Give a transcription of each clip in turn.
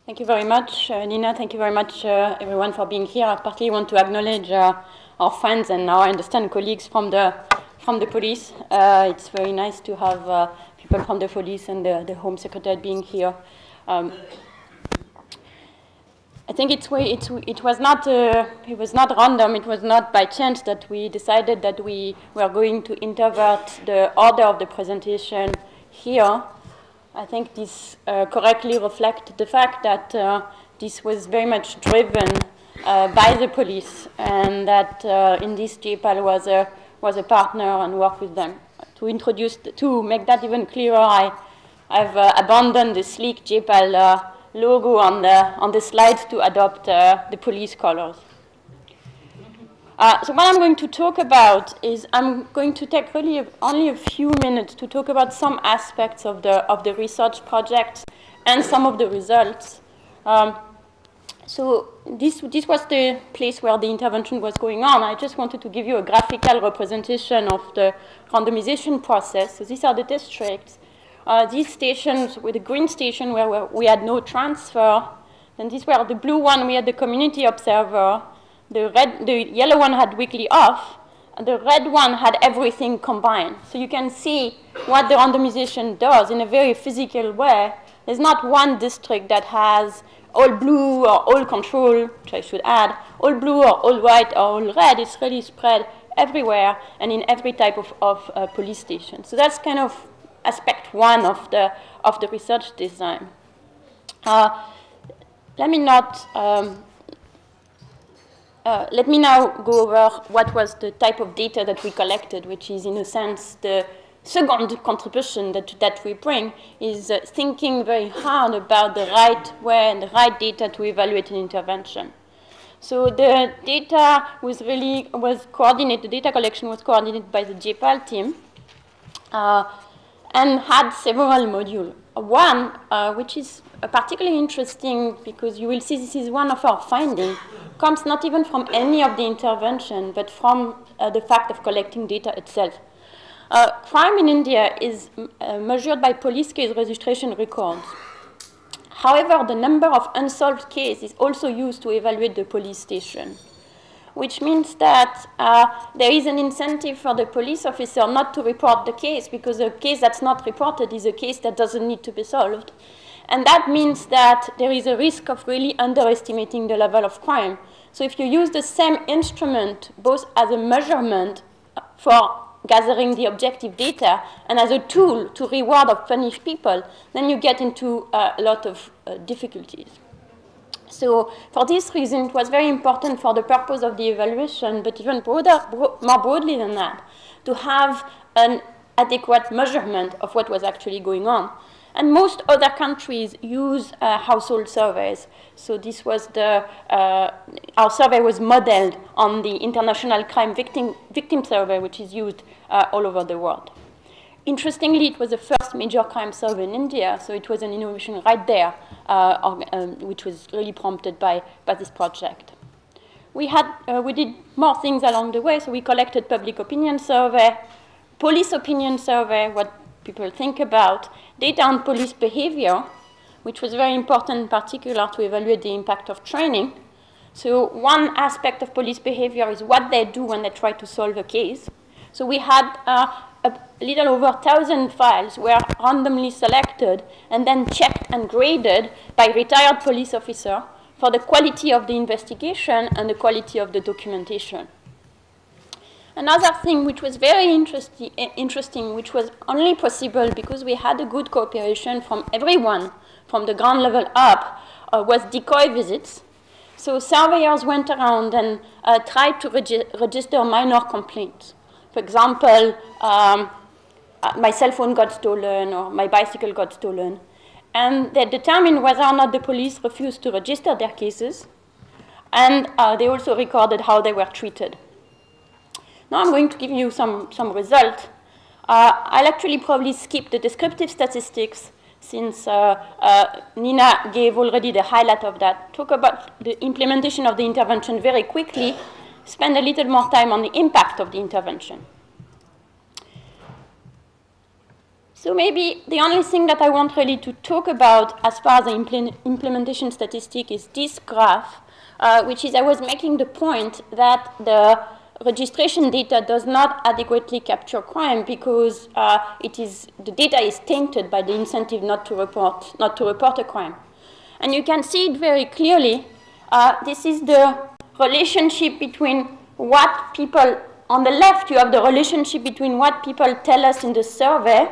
Thank you very much, Nina. Thank you very much, everyone, for being here. I partly want to acknowledge our friends and now I understand colleagues from the police. It's very nice to have people from the police and the Home Secretariat being here. I think it was not random. It was not by chance that we decided that we were going to introvert the order of the presentation here. I think this correctly reflects the fact that this was very much driven by the police, and that in this JPAL was a partner and worked with them. To make that even clearer, I've abandoned the sleek JPAL logo on the slides to adopt the police colors. So what I'm going to talk about is I'm going to take really only a few minutes to talk about some aspects of the research project and some of the results. So this was the place where the intervention was going on. I just wanted to give you a graphical representation of the randomization process. So these are the districts. These stations, with the green station where we had no transfer, and these were the blue one, we had the community observer. The yellow one had weekly off, and the red one had everything combined. So you can see what the randomization does in a very physical way. There's not one district that has all blue or all control, which I should add, all blue or all white or all red. It's really spread everywhere and in every type of police station. So that's kind of aspect one of the research design. Let me now go over what was the type of data that we collected, which is, in a sense, the second contribution that we bring, is thinking very hard about the right way and the right data to evaluate an intervention. So the data was coordinated, the data collection was coordinated by the JPAL team and had several modules. One, which is particularly interesting because you will see this is one of our findings, comes not even from any of the intervention, but from the fact of collecting data itself. Crime in India is measured by police case registration records. However, the number of unsolved cases is also used to evaluate the police station, which means that there is an incentive for the police officer not to report the case, because a case that's not reported is a case that doesn't need to be solved. And that means that there is a risk of really underestimating the level of crime. So if you use the same instrument, both as a measurement for gathering the objective data and as a tool to reward or punish people, then you get into a lot of difficulties. So for this reason, it was very important for the purpose of the evaluation, but even more broadly than that, to have an adequate measurement of what was actually going on. And most other countries use household surveys. So this was our survey was modeled on the International Crime Victim Survey, which is used all over the world. Interestingly, it was the first major crime survey in India, so it was an innovation right there, which was really prompted by this project. We did more things along the way, so we collected public opinion survey, police opinion survey, what people think about, data on police behavior, which was very important in particular to evaluate the impact of training. So one aspect of police behavior is what they do when they try to solve a case. So we had a little over 1,000 files were randomly selected and then checked and graded by retired police officer for the quality of the investigation and the quality of the documentation. Another thing which was very interesting, which was only possible because we had a good cooperation from everyone, from the ground level up, was decoy visits. So surveyors went around and tried to register minor complaints. For example, my cell phone got stolen or my bicycle got stolen. And they determined whether or not the police refused to register their cases. And they also recorded how they were treated. Now I'm going to give you some results. I'll actually probably skip the descriptive statistics since Nina gave already the highlight of that. Talk about the implementation of the intervention very quickly, spend a little more time on the impact of the intervention. So maybe the only thing that I want really to talk about as far as the implementation statistic is this graph, which is I was making the point that the registration data does not adequately capture crime because the data is tainted by the incentive not to report a crime. And you can see it very clearly. This is the relationship between what people, on the left you have the relationship between what people tell us in the survey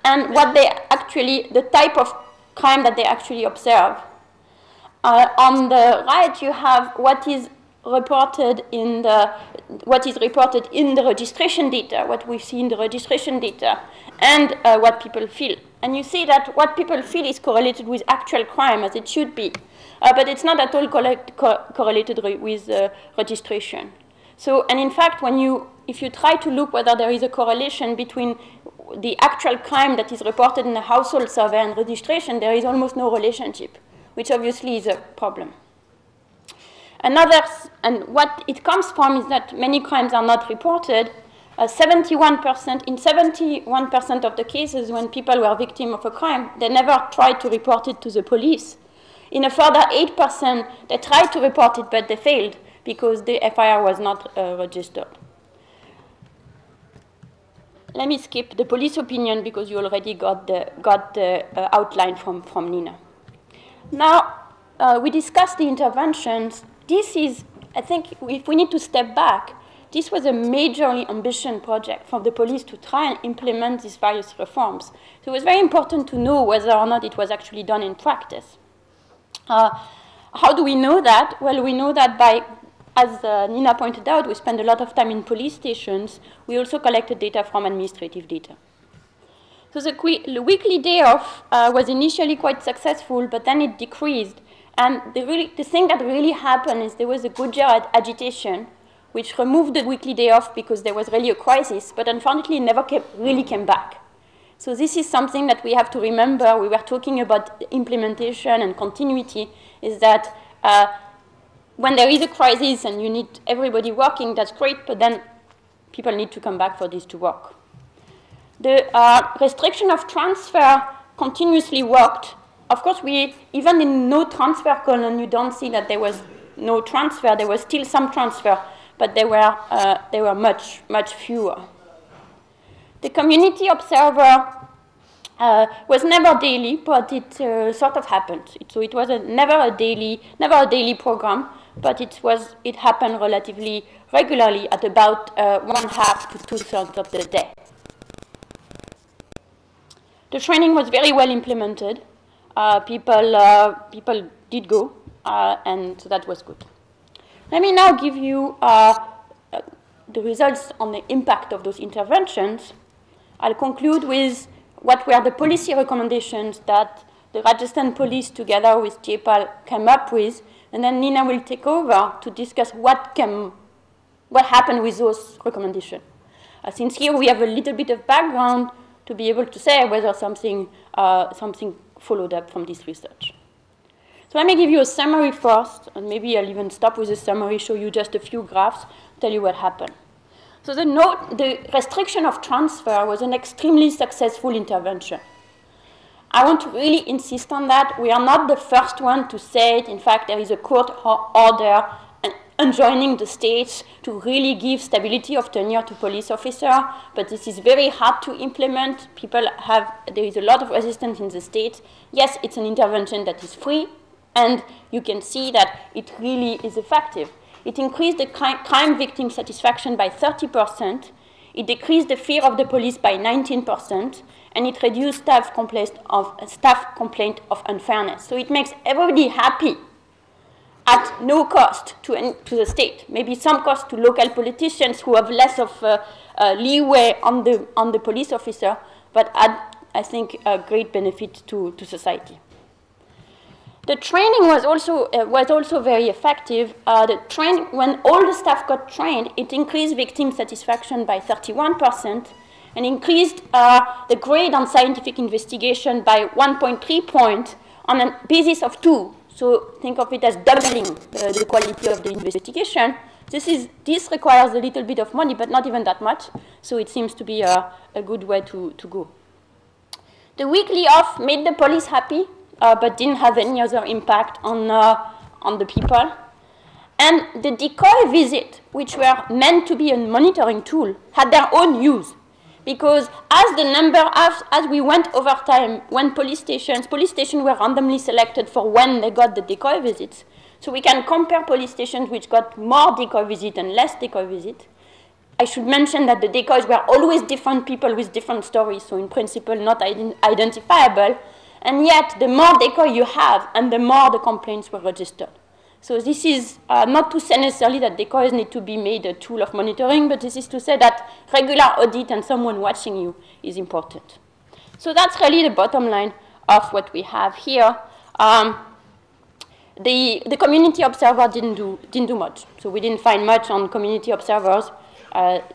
and what they actually, the type of crime that they actually observe. On the right, you have what is reported in the registration data, what we see in the registration data, and what people feel. And you see that what people feel is correlated with actual crime, as it should be, but it's not at all correlated with registration. So, and in fact, if you try to look whether there is a correlation between the actual crime that is reported in a household survey and registration, there is almost no relationship, which obviously is a problem. And what it comes from is that many crimes are not reported. 71%, in 71% of the cases when people were victims of a crime, they never tried to report it to the police. In a further 8%, they tried to report it, but they failed because the FIR was not registered. Let me skip the police opinion because you already got the outline from Nina. Now, we discussed the interventions. This is, I think, if we need to step back, this was a majorly ambitious project for the police to try and implement these various reforms. So it was very important to know whether or not it was actually done in practice. How do we know that? Well, we know that by, as Nina pointed out, we spend a lot of time in police stations. We also collected data from administrative data. So the weekly day off was initially quite successful, but then it decreased. And the thing that really happened is there was a Gujarat agitation, which removed the weekly day off because there was really a crisis, but unfortunately it never really came back. So this is something that we have to remember. We were talking about implementation and continuity, is that when there is a crisis and you need everybody working, that's great, but then people need to come back for this to work. The restriction of transfer continuously worked. Of course, even in no transfer column, you don't see that there was no transfer. There was still some transfer, but they were much, much fewer. The community observer was never daily, but it sort of happened. So it was never a daily program, but it happened relatively regularly at about 1/2 to 2/3 of the day. The training was very well implemented. People did go, and so that was good. Let me now give you the results on the impact of those interventions. I'll conclude with what were the policy recommendations that the Rajasthan police together with JPAL came up with, and then Nina will take over to discuss what happened with those recommendations. Since here we have a little bit of background to be able to say whether something followed up from this research. So let me give you a summary first, and maybe I'll even stop with the summary, show you just a few graphs, tell you what happened. So the restriction of transfer was an extremely successful intervention. I want to really insist on that. We are not the first one to say it. In fact, there is a court order enjoining the states to really give stability of tenure to police officers, but this is very hard to implement. There is a lot of resistance in the states. Yes, it's an intervention that is free, and you can see that it really is effective. It increased the crime victim satisfaction by 30%. It decreased the fear of the police by 19%, and it reduced staff complaint of unfairness. So it makes everybody happy at no cost to the state. Maybe some cost to local politicians who have less of leeway on the police officer, but I think a great benefit to society. The training was also very effective. When all the staff got trained, it increased victim satisfaction by 31% and increased the grade on scientific investigation by 1.3 points on a basis of 2. So think of it as doubling the quality of the investigation. This requires a little bit of money, but not even that much. So it seems to be a good way to go. The weekly off made the police happy, but didn't have any other impact on the people. And the decoy visit, which were meant to be a monitoring tool, had their own use. Because as we went over time, when police stations were randomly selected for when they got the decoy visits. So we can compare police stations which got more decoy visit and less decoy visit. I should mention that the decoys were always different people with different stories, so in principle not identifiable. And yet, the more decoy you have, and the more the complaints were registered. So this is not to say necessarily that decoys need to be made a tool of monitoring, but this is to say that regular audit and someone watching you is important. So that's really the bottom line of what we have here. The community observer didn't do much. So we didn't find much on community observers.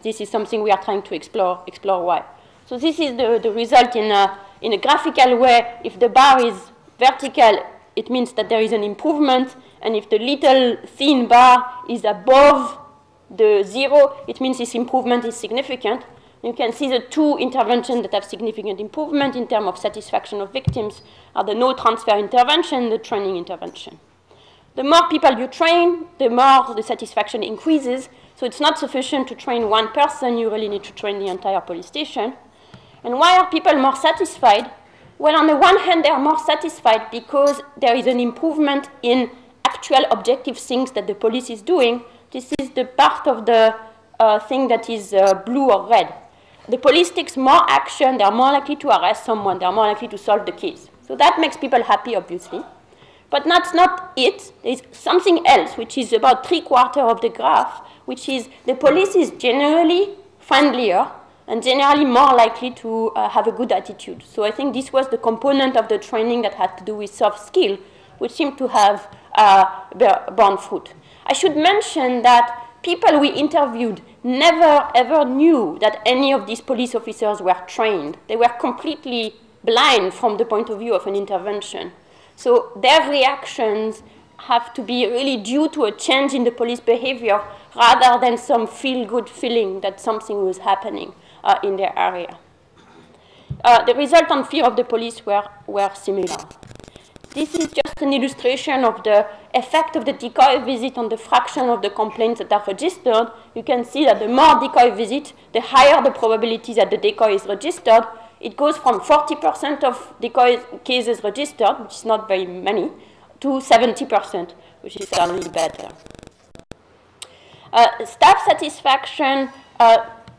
This is something we are trying to explore why. So this is the result in a graphical way. If the bar is vertical, it means that there is an improvement. And if the little thin bar is above the 0, it means this improvement is significant. You can see the two interventions that have significant improvement in terms of satisfaction of victims are the no transfer intervention, the training intervention. The more people you train, the more the satisfaction increases. So it's not sufficient to train one person, you really need to train the entire police station. And why are people more satisfied? Well, on the one hand, they are more satisfied because there is an improvement in actual objective things that the police is doing. This is the part of the thing that is blue or red. The police takes more action, they are more likely to arrest someone, they are more likely to solve the case. So that makes people happy, obviously. But that's not it. There's something else, which is about 3/4 of the graph, which is the police is generally friendlier and generally more likely to have a good attitude. So I think this was the component of the training that had to do with soft skill, which seemed to have borne fruit. I should mention that people we interviewed never ever knew that any of these police officers were trained. They were completely blind from the point of view of an intervention. So their reactions have to be really due to a change in the police behavior rather than some feel-good feeling that something was happening in their area. The result on fear of the police were similar. This is just an illustration of the effect of the decoy visit on the fraction of the complaints that are registered. You can see that the more decoy visit, the higher the probability that the decoy is registered. It goes from 40% of decoy cases registered, which is not very many, to 70%, which is certainly better. Staff satisfaction,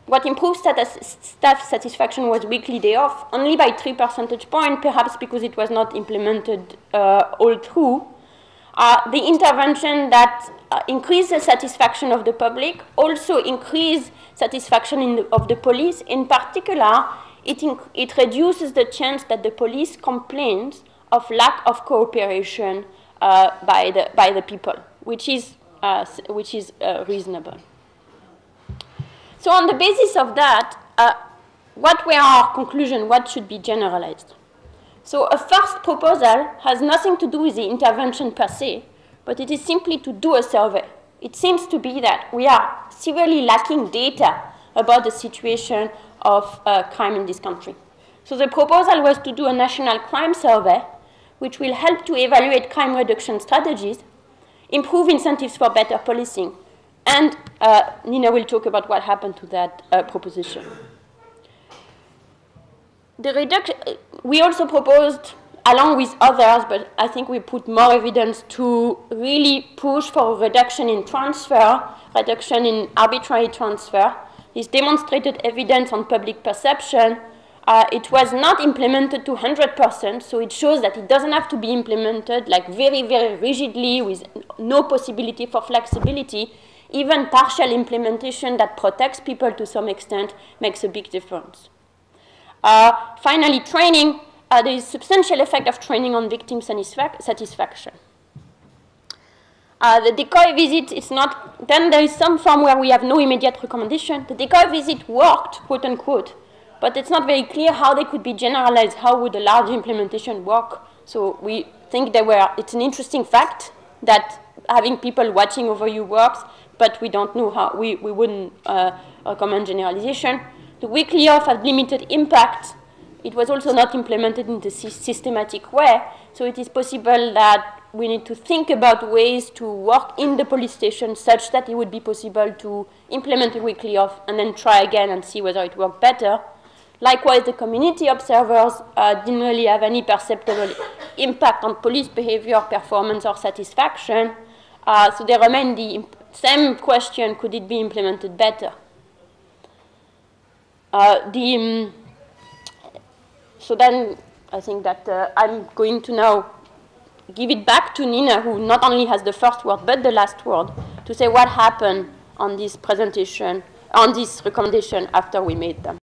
what improved staff satisfaction was weekly day off, only by 3 percentage points, perhaps because it was not implemented all through. The intervention that increased the satisfaction of the public also increased satisfaction of the police. In particular, it reduces the chance that the police complains of lack of cooperation by the people, which is reasonable. So on the basis of that, what were our conclusions? What should be generalized? So a first proposal has nothing to do with the intervention per se, but it is simply to do a survey. It seems to be that we are severely lacking data about the situation of crime in this country. So the proposal was to do a national crime survey, which will help to evaluate crime reduction strategies, improve incentives for better policing, and Nina will talk about what happened to that proposition. We also proposed, along with others, but I think we put more evidence to really push for a reduction in transfer, reduction in arbitrary transfer. This demonstrated evidence on public perception. It was not implemented to 100%, so it shows that it doesn't have to be implemented like very, very rigidly with no possibility for flexibility. Even partial implementation that protects people to some extent makes a big difference. Finally, training. There is substantial effect of training on victim satisfaction. The decoy visit is not, then there is some form where we have no immediate recommendation. The decoy visit worked, quote unquote, but it's not very clear how they could be generalized. How would a large implementation work? So we think it's an interesting fact that having people watching over you works, but we don't know how, we wouldn't recommend generalization. The weekly off had limited impact. it was also not implemented in the systematic way. So it is possible that we need to think about ways to work in the police station such that it would be possible to implement a weekly off and then try again and see whether it worked better. Likewise, the community observers didn't really have any perceptible impact on police behavior, performance, or satisfaction. So there remained the same question, could it be implemented better? So then I think that I'm going to now give it back to Nina, who not only has the first word but the last word, to say what happened on this presentation, on this recommendation after we made them.